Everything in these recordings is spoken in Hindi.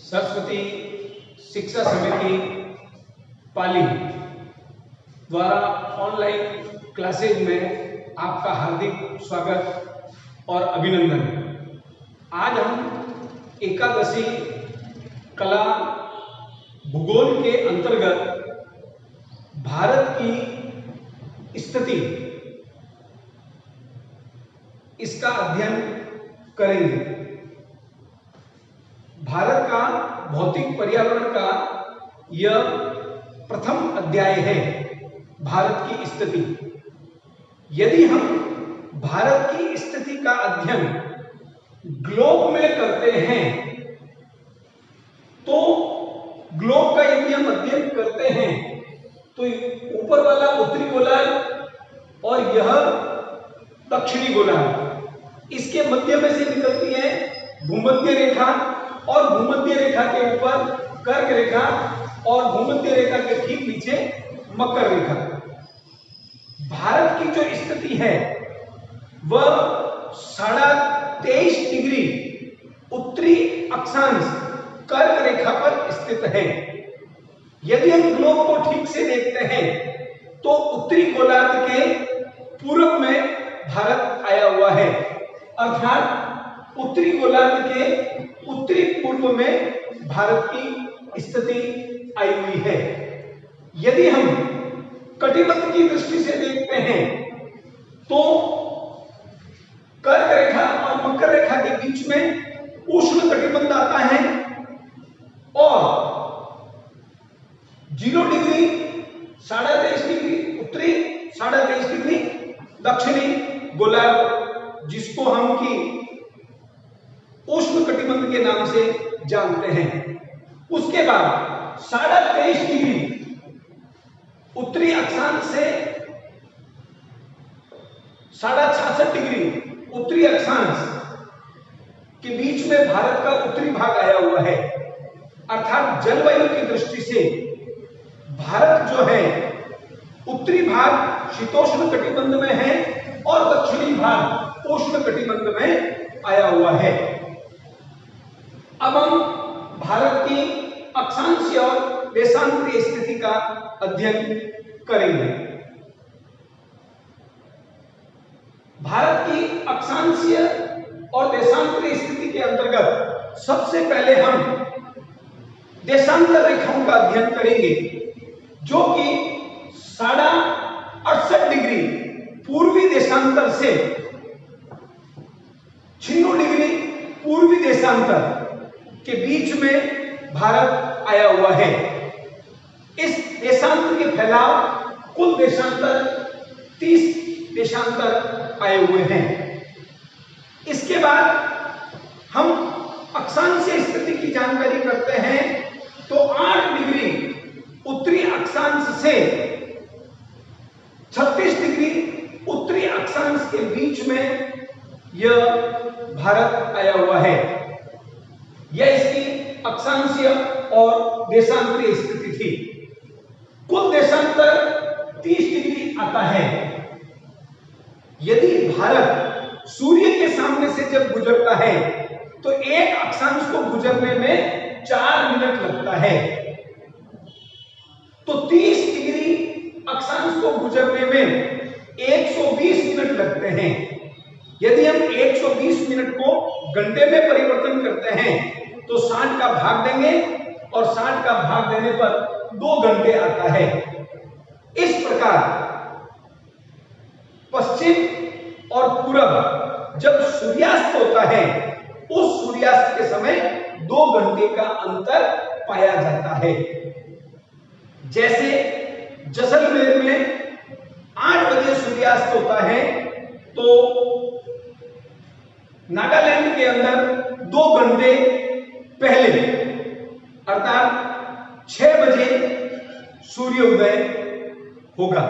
सरस्वती शिक्षा समिति पाली द्वारा ऑनलाइन क्लासेज में आपका हार्दिक स्वागत और अभिनंदन। आज हम एकादशी कला भूगोल के अंतर्गत भारत की स्थिति इसका अध्ययन करेंगे। भारत का भौतिक पर्यावरण का यह प्रथम अध्याय है, भारत की स्थिति। यदि हम भारत की स्थिति का अध्ययन ग्लोब में करते हैं तो ग्लोब का यदि हम अध्ययन करते हैं तो ऊपर वाला उत्तरी गोलार्ध और यह दक्षिणी गोलार्ध, इसके मध्य में से निकलती है भूमध्य रेखा और भूमध्य रेखा के ऊपर कर्क रेखा और भूमध्य रेखा के ठीक नीचे मकर रेखा। भारत की जो स्थिति है वह 23.5 डिग्री उत्तरी अक्षांश कर्क रेखा पर स्थित है। यदि हम ग्लोब को ठीक से देखते हैं तो उत्तरी गोलार्ध के पूर्व में भारत आया हुआ है, अर्थात उत्तरी गोलार्ध के उत्तरी पूर्व में भारत की स्थिति आई हुई है। यदि हम कटिबंध की दृष्टि से देखते हैं तो कर्क रेखा और मकर रेखा के बीच में उष्ण कटिबंध आता है और 0 डिग्री 23.5 डिग्री उत्तरी 23.5 डिग्री दक्षिणी गोलार्ध, जिसको हम की उष्ण कटिबंध के नाम से जानते हैं। उसके बाद 23.5 डिग्री उत्तरी अक्षांश से 66.5 डिग्री उत्तरी अक्षांश के बीच में भारत का उत्तरी भाग आया हुआ है, अर्थात जलवायु की दृष्टि से भारत जो है उत्तरी भाग शीतोष्ण कटिबंध में है और दक्षिणी भाग उष्ण कटिबंध में आया हुआ है। अब हम भारत की अक्षांशीय और देशांतरीय स्थिति का अध्ययन करेंगे। भारत की अक्षांशीय और देशांतरीय स्थिति के अंतर्गत सबसे पहले हम देशांतर रेखाओं का अध्ययन करेंगे, जो कि 68.5 डिग्री पूर्वी देशांतर से 96 डिग्री पूर्वी देशांतर के बीच में भारत आया हुआ है। इस देशांतर के फैलाव कुल देशांतर 30 देशांतर आए हुए हैं। इसके बाद हम अक्षांशीय स्थिति की जानकारी करते हैं तो 8 डिग्री उत्तरी अक्षांश से 36 डिग्री उत्तरी अक्षांश के बीच में यह भारत आया हुआ है। यह इसकी अक्षांशीय और देशांतरीय स्थिति थी। कुल देशांतर 30 डिग्री आता है। यदि भारत सूर्य के सामने से जब गुजरता है तो एक अक्षांश को गुजरने में 4 मिनट लगता है, तो 30 डिग्री अक्षांश को गुजरने में 120 मिनट लगते हैं। यदि हम 120 मिनट को घंटे में परिवर्तन करते हैं तो 60 का भाग देंगे और 60 का भाग देने पर 2 घंटे आता है। इस प्रकार पश्चिम और पूरब जब सूर्यास्त होता है उस सूर्यास्त के समय 2 घंटे का अंतर पाया जाता है। जैसे जैसलमेर में 8 बजे सूर्यास्त होता है तो नागालैंड के अंदर 2 घंटे पहले अर्थात 6 बजे सूर्योदय होगा।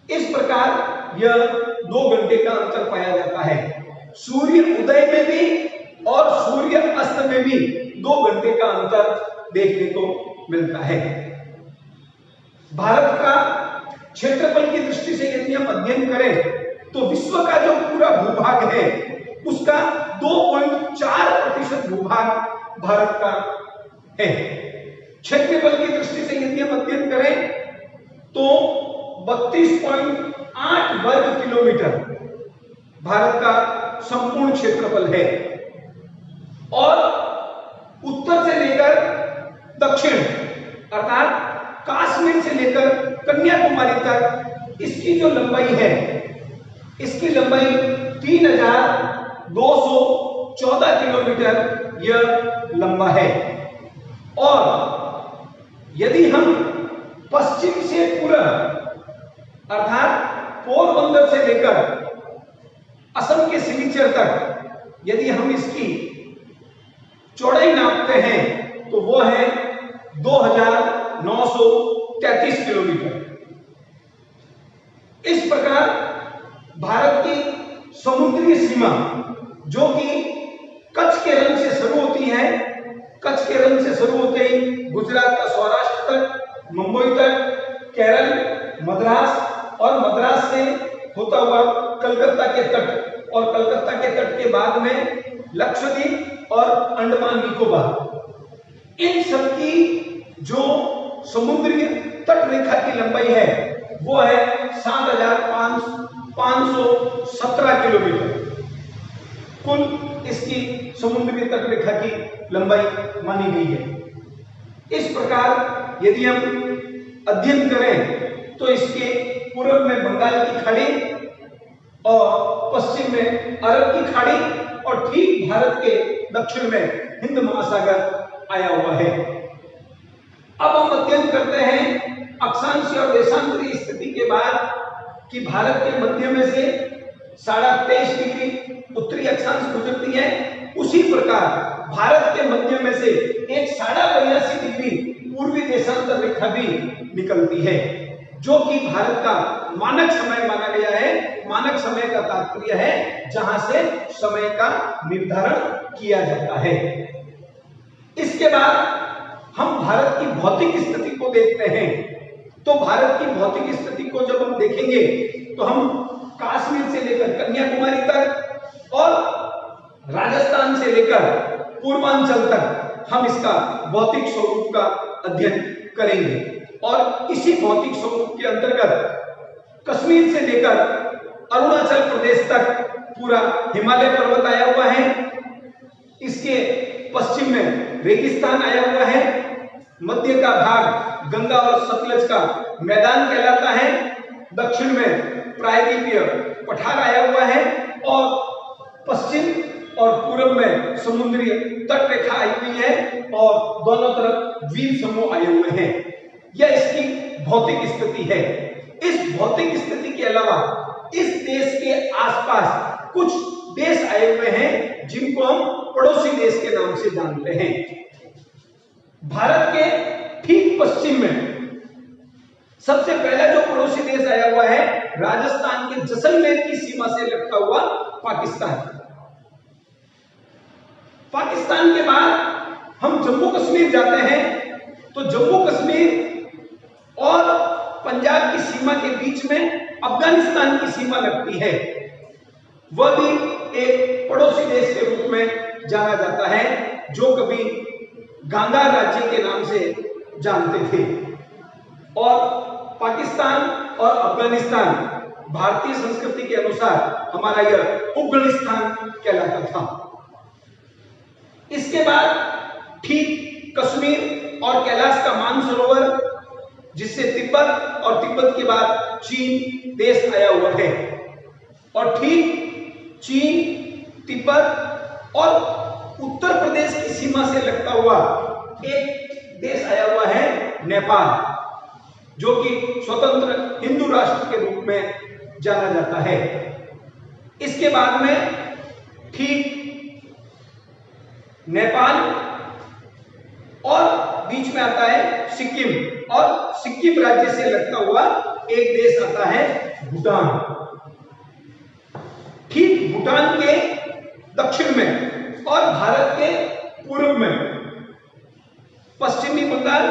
इस प्रकार यह 2 घंटे का अंतर पाया जाता है। सूर्य उदय में भी और सूर्य अस्त में भी 2 घंटे का अंतर देखने को मिलता है। भारत का क्षेत्रफल की दृष्टि से यदि हम अध्ययन करें तो विश्व का जो पूरा भूभाग है उसका 2.4% भूभाग भारत का है। क्षेत्रफल की दृष्टि से यदि हम अध्ययन करें तो 32.8 वर्ग किलोमीटर भारत का संपूर्ण क्षेत्रफल है और उत्तर से लेकर दक्षिण अर्थात कश्मीर से लेकर कन्याकुमारी तक इसकी जो लंबाई है, इसकी लंबाई 3214 किलोमीटर यह लंबा है। और यदि हम पश्चिम से पूर्व अर्थात पोरबंदर से लेकर असम के सिलचर तक यदि हम इसकी चौड़ाई नापते हैं तो वो है 2933 किलोमीटर। इस प्रकार भारत की समुद्री सीमा जो कि कच्छ के रन से शुरू होती है, कच्छ के रन से शुरू होते ही गुजरात का सौराष्ट्र तक, मुंबई तक, केरल, मद्रास और मद्रास से होता हुआ कलकत्ता के तट और कलकत्ता के तट के बाद में लक्षद्वीप और अंडमान निकोबार, इन सब की जो समुद्री तट रेखा की लंबाई है वो है 7517 किलोमीटर। कुल इसकी समुद्री तट रेखा की लंबाई मानी गई है। इस प्रकार यदि हम अध्ययन करें तो इसके पूर्व में बंगाल की खाड़ी और पश्चिम में अरब की खाड़ी और ठीक भारत के दक्षिण में हिंद महासागर आया हुआ है। अब हम अध्ययन करते हैं अक्षांशीय और देशांतरीय स्थिति के बाद कि भारत के मध्य में से 23.5 डिग्री उत्तरी अक्षांश गुजरती है, उसी प्रकार भारत के मध्य में से एक 82.5 डिग्री पूर्वी देशांतर रेखा भी निकलती है, जो कि भारत का मानक समय माना गया है। मानक समय का तात्पर्य है जहां से समय का निर्धारण किया जाता है। इसके बाद हम भारत की भौतिक स्थिति को देखते हैं। तो भारत की भौतिक स्थिति को जब हम देखेंगे तो हम कश्मीर से लेकर कन्याकुमारी तक और राजस्थान से लेकर पूर्वांचल तक हम इसका भौतिक स्वरूप का अध्ययन करेंगे। और इसी भौतिक स्वरूप के अंतर्गत कश्मीर से लेकर अरुणाचल प्रदेश तक पूरा हिमालय पर्वत आया हुआ है, इसके पश्चिम में रेगिस्तान आया हुआ है, मध्य का भाग गंगा और सतलज का मैदान कहलाता है, दक्षिण में प्रायद्वीपीय पठार आया हुआ है और पश्चिम और पूर्व में समुद्री तट रेखा आई हुई है और दोनों तरफ द्वीप समूह आए हुए हैं। यह इसकी भौतिक स्थिति है। इस भौतिक स्थिति के अलावा इस देश के आसपास कुछ देश आए हुए हैं जिनको हम पड़ोसी देश के नाम से जानते हैं। भारत के ठीक पश्चिम में सबसे पहला जो पड़ोसी देश आया हुआ है राजस्थान के जैसलमेर की सीमा से लगता हुआ पाकिस्तान। पाकिस्तान के बाद हम जम्मू कश्मीर जाते हैं तो जम्मू कश्मीर और पंजाब की सीमा के बीच में अफगानिस्तान की सीमा लगती है। वह भी एक पड़ोसी देश के रूप में जाना जाता है जो कभी गांधार राज्य के नाम से जानते थे। और पाकिस्तान और अफगानिस्तान भारतीय संस्कृति के अनुसार हमारा यह अफगानिस्तान कहलाता था। इसके बाद ठीक कश्मीर और कैलाश का मानसरोवर जिससे तिब्बत और तिब्बत के बाद चीन देश आया हुआ है और ठीक चीन, तिब्बत और उत्तर प्रदेश की सीमा से लगता हुआ एक देश आया हुआ है नेपाल, जो कि स्वतंत्र हिंदू राष्ट्र के रूप में जाना जाता है। इसके बाद में ठीक नेपाल और बीच में आता है सिक्किम और सिक्किम राज्य से लगता हुआ एक देश आता है भूटान। ठीक भूटान के दक्षिण में और भारत के पूर्व में पश्चिमी बंगाल,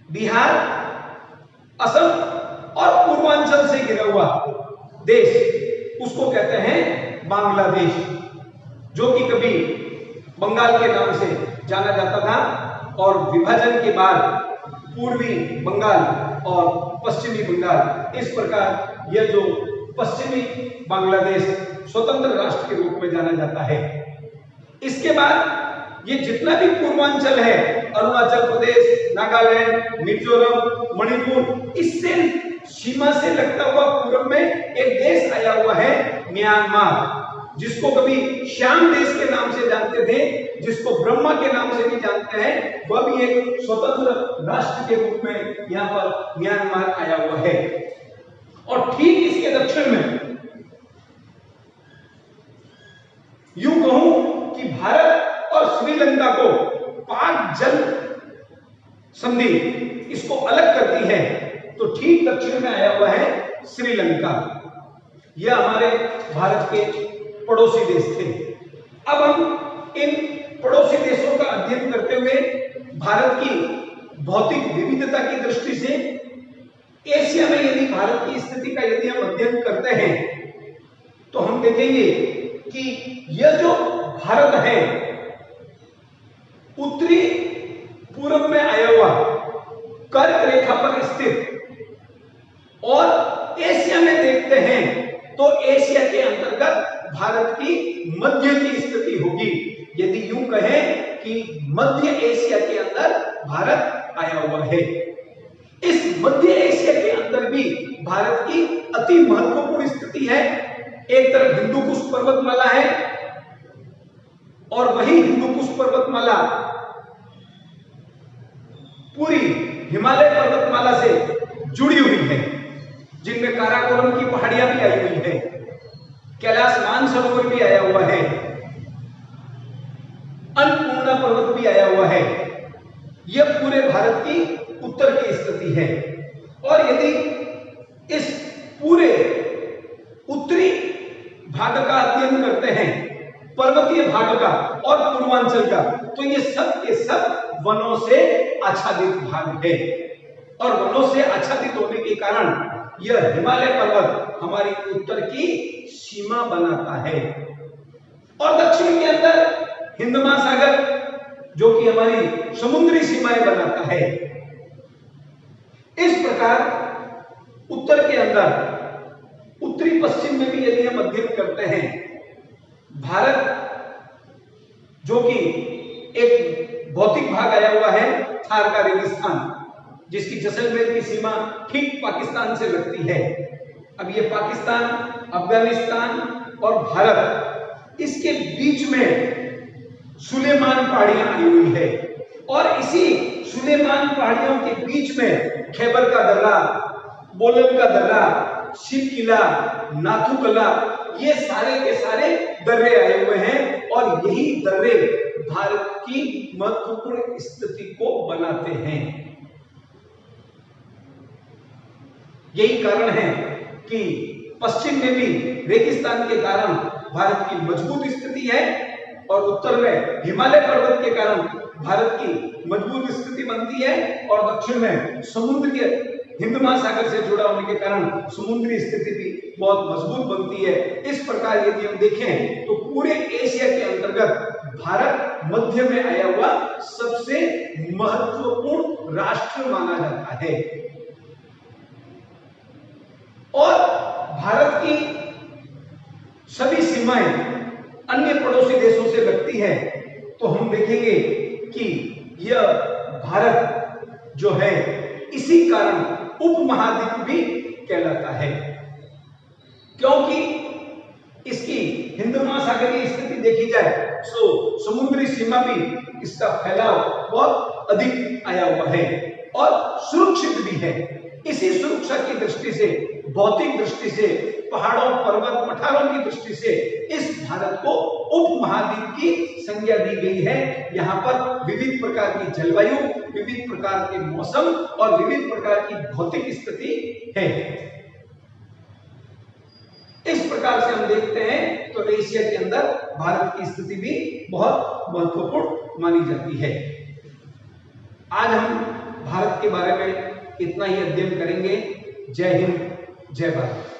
बिहार, असम और पूर्वांचल से घिरा हुआ देश उसको कहते हैं बांग्लादेश, जो कि कभी बंगाल के नाम से जाना जाता था और विभाजन के बाद पूर्वी बंगाल और पश्चिमी बंगाल, इस प्रकार यह जो पश्चिमी बांग्लादेश स्वतंत्र राष्ट्र के रूप में जाना जाता है। इसके बाद ये जितना भी पूर्वांचल है, अरुणाचल प्रदेश, नागालैंड, मिजोरम, मणिपुर, इससे सीमा से लगता हुआ पूर्व में एक देश आया हुआ है म्यांमार, जिसको कभी श्याम देश के नाम से जानते थे, जिसको ब्रह्मा के नाम से भी जानते हैं, वह भी एक स्वतंत्र राष्ट्र के रूप में यहाँ पर म्यांमार आया हुआ है। और ठीक इसके दक्षिण में यूं कहूं कि भारत और श्रीलंका को पाक जल संधि इसको अलग करती है, तो ठीक दक्षिण में आया हुआ है श्रीलंका। यह हमारे भारत के पड़ोसी देश थे। अब हम इन पड़ोसी देशों का अध्ययन करते हुए भारत की भौतिक विविधता की दृष्टि से एशिया में यदि भारत की स्थिति का यदि हम अध्ययन करते हैं तो हम देखेंगे कि यह जो भारत है उत्तरी पूर्व में आया हुआ कर्क रेखा पर स्थित, और एशिया में देखते हैं तो एशिया के अंतर्गत भारत की मध्य की स्थिति होगी। यदि यूं कहें कि मध्य एशिया के अंदर भारत आया हुआ है। इस मध्य एशिया के अंदर भी भारत की अति महत्वपूर्ण स्थिति है। एक तरफ हिंदू कुश पर्वतमाला है और वही हिंदू कुश पर्वतमाला पूरी हिमालय पर्वतमाला से जुड़ी हुई है, जिनमें काराकोरम की पहाड़ियां भी आई हुई है, कैलाश मानसरोवर भी आया हुआ है, अन्नपूर्णा पर्वत भी आया हुआ है। यह पूरे भारत की उत्तर की स्थिति है। और यदि इस पूरे उत्तरी भाग का अध्ययन करते हैं, पर्वतीय भाग का और पूर्वांचल का, तो ये सब के सब वनों से आच्छादित भाग है। और वनों से आच्छादित होने के कारण यह हिमालय पर्वत हमारी उत्तर की सीमा बनाता है। और दक्षिण के अंदर हिंद महासागर जो कि हमारी समुद्री सीमाएं बनाता है। इस प्रकार उत्तर के अंदर उत्तरी पश्चिम में भी यदि हम अध्ययन करते हैं, भारत जो कि एक भौतिक भाग आया हुआ है थार का रेगिस्तान, जिसकी जैसलमेर की सीमा ठीक पाकिस्तान से लगती है। अब ये पाकिस्तान, अफगानिस्तान और भारत, इसके बीच में सुलेमान पहाड़ियां आई हुई है। और इसी सुलेमान पहाड़ियों के बीच में खैबर का दर्रा, बोलन का दर्रा, शिव किला, नाथुकला, ये सारे के सारे दर्रे आए हुए हैं। और यही दर्रे भारत की महत्वपूर्ण स्थिति को बनाते हैं। यही कारण है कि पश्चिम में भी रेगिस्तान के कारण भारत की मजबूत स्थिति है और उत्तर में हिमालय पर्वत के कारण भारत की मजबूत स्थिति बनती है, और दक्षिण में समुद्र के हिंद महासागर से जुड़ा होने के कारण समुद्री स्थिति भी बहुत मजबूत बनती है। इस प्रकार यदि हम देखें तो पूरे एशिया के अंतर्गत भारत मध्य में आया हुआ सबसे महत्वपूर्ण राष्ट्र माना जाता है। और भारत की सभी सीमाएं अन्य पड़ोसी देशों से लगती है, तो हम देखेंगे कि यह भारत जो है इसी कारण उपमहाद्वीप भी कहलाता है, क्योंकि इसकी हिंद महासागरीय स्थिति देखी जाए तो समुद्री सीमा भी इसका फैलाव बहुत अधिक आया हुआ है और सुरक्षित भी है। इसी सुरक्षा की दृष्टि से, भौतिक दृष्टि से, पहाड़ों, पर्वत, पठारों की दृष्टि से इस भारत को उपमहाद्वीप की संज्ञा दी गई है। यहाँ पर विविध प्रकार की जलवायु, विविध प्रकार के मौसम और विविध प्रकार की भौतिक स्थिति है। इस प्रकार से हम देखते हैं तो एशिया के अंदर भारत की स्थिति भी बहुत महत्वपूर्ण मानी जाती है। आज हम भारत के बारे में इतना ही अध्ययन करेंगे। जय हिंद, जय भारत।